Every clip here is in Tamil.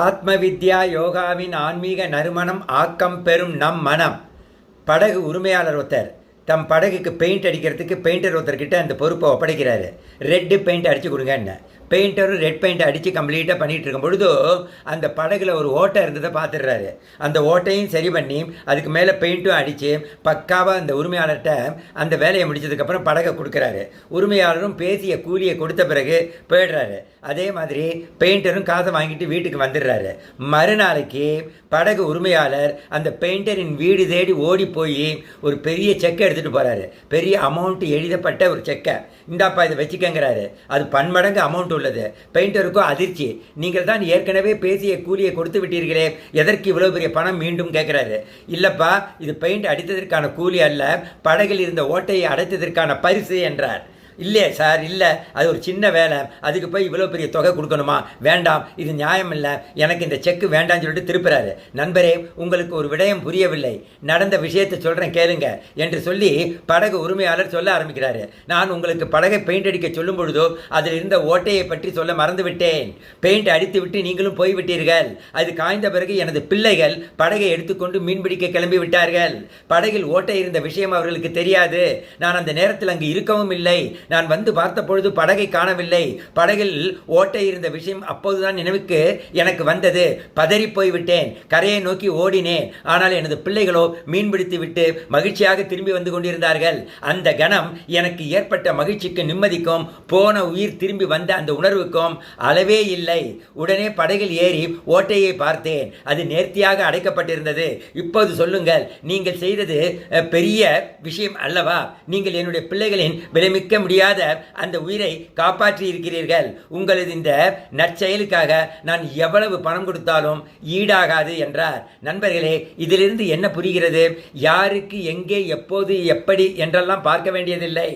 ஆத்ம வித்யா யோகாவின் ஆன்மீக நறுமணம் ஆக்கம் பெறும் நம் மனம். படகு உரிமையாளர் ஒருத்தர் தம் படகுக்கு பெயிண்ட் அடிக்கிறதுக்கு பெயிண்டர் ஒருத்தர்கிட்ட அந்த பொறுப்பை ஒப்படைக்கிறாரு. ரெட்டு பெயிண்ட் அடித்து கொடுங்கன்னு. பெயிண்டரும் ரெட் பெயிண்ட் அடித்து கம்ப்ளீட்டாக பண்ணிகிட்டு இருக்கும் பொழுது அந்த படகுல ஒரு ஓட்டை இருந்ததை பார்த்துடுறாரு. அந்த ஓட்டையும் சரி பண்ணி அதுக்கு மேலே பெயிண்ட்டும் அடித்து பக்காவாக அந்த உரிமையாளர்கிட்ட அந்த வேலையை முடிச்சதுக்கப்புறம் படகை கொடுக்குறாரு. உரிமையாளரும் பேசிய கூலியை கொடுத்த பிறகு போயிடுறாரு. அதே மாதிரி பெயிண்டரும் காசை வாங்கிட்டு வீட்டுக்கு வந்துடுறாரு. மறுநாளைக்கு படகு உரிமையாளர் அந்த பெயிண்டரின் வீடு தேடி ஓடி போய் ஒரு பெரிய செக்கை எடுத்துகிட்டு போகிறாரு. பெரிய அமௌண்ட் எழுதப்பட்ட ஒரு செக்கை. இந்தாப்பா இதை வச்சுக்கங்கிறாரு. அது பன்மடங்கு அமௌண்ட் உள்ளது. பெயிண்டருக்கும் அதிர்ச்சி. நீங்கள் தான் ஏற்கனவே பேசிய கூலியை கொடுத்து விட்டீர்களே, எதற்கு இவ்வளோ பெரிய பணம் மீண்டும் கேட்குறாரு. இல்லைப்பா, இது பெயிண்ட் அடித்ததற்கான கூலி அல்ல, படகில் இருந்த ஓட்டையை அடைத்ததற்கான பரிசு என்றார். இல்லையே சார், இல்லை, அது ஒரு சின்ன வேலை, அதுக்கு போய் இவ்வளோ பெரிய தொகை கொடுக்கணுமா? வேண்டாம், இது நியாயம் இல்லை, எனக்கு இந்த செக்கு வேண்டாம்னு சொல்லிட்டு திருப்புறாரு. நண்பரே, உங்களுக்கு ஒரு விடயம் புரியவில்லை, நடந்த விஷயத்தை சொல்கிறேன் கேளுங்க என்று சொல்லி படகு உரிமையாளர் சொல்ல ஆரம்பிக்கிறாரு. நான் உங்களுக்கு படகை பெயிண்ட் அடிக்க சொல்லும் பொழுதோ அதில் இருந்த ஓட்டையை பற்றி சொல்ல மறந்து விட்டேன். பெயிண்ட் அடித்து விட்டு நீங்களும் போய்விட்டீர்கள். அது காய்ந்த பிறகு எனது பிள்ளைகள் படகை எடுத்துக்கொண்டு மீன்பிடிக்க கிளம்பி விட்டார்கள். படகில் ஓட்டை இருந்த விஷயம் அவர்களுக்கு தெரியாது. நான் அந்த நேரத்தில் அங்கு இருக்கவும் இல்லை. நான் வந்து பார்த்த பொழுது படகை காணவில்லை. படகில் ஓட்டை இருந்த விஷயம் அப்போதுதான் நினைவுக்கு எனக்கு வந்தது. பதறி போய்விட்டேன். கரையை நோக்கி ஓடினேன். ஆனால் எனது பிள்ளைகளோ மீன்பிடித்து விட்டு மகிழ்ச்சியாக திரும்பி வந்து கொண்டிருந்தார்கள். அந்த கணம் எனக்கு ஏற்பட்ட மகிழ்ச்சிக்கு நிம்மதிக்கும் போன உயிர் திரும்பி வந்த அந்த உணர்வுக்கும் அளவே இல்லை. உடனே படகில் ஏறி ஓட்டையை பார்த்தேன். அது நேர்த்தியாக அடைக்கப்பட்டிருந்தது. இப்போது சொல்லுங்கள், நீங்கள் செய்தது பெரிய விஷயம் அல்லவா? நீங்கள் என்னுடைய பிள்ளைகளின் விலைமிக்க முடியாத அந்த உயிரை காப்பாற்றி இருக்கிறீர்கள். உங்களது இந்த நற்செயலுக்காக நான் எவ்வளவு பணம் கொடுத்தாலும் ஈடாகாது என்றார். நண்பர்களே, இதிலிருந்து என்ன புரிகிறது? யாருக்கு எங்கே எப்போது எப்படி என்றெல்லாம் பார்க்க வேண்டியதில்லை.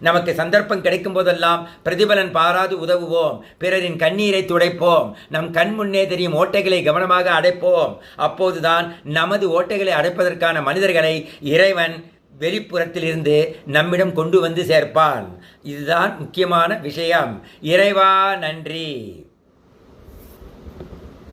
நமக்கு சந்தர்ப்பம் கிடைக்கும் போதெல்லாம் பிரதிபலன் பாராது உதவுவோம். பிறரின் கண்ணீரை துடைப்போம். நம் கண் முன்னே தெரியும் ஓட்டைகளை கவனமாக அடைப்போம். அப்போதுதான் நமது ஓட்டைகளை அடைப்பதற்கான மனிதர்களை இறைவன் வெளிப்புறத்திலிருந்து நம்மிடம் கொண்டு வந்து சேர்ப்பான். இதுதான் முக்கியமான விஷயம். இறைவா நன்றி.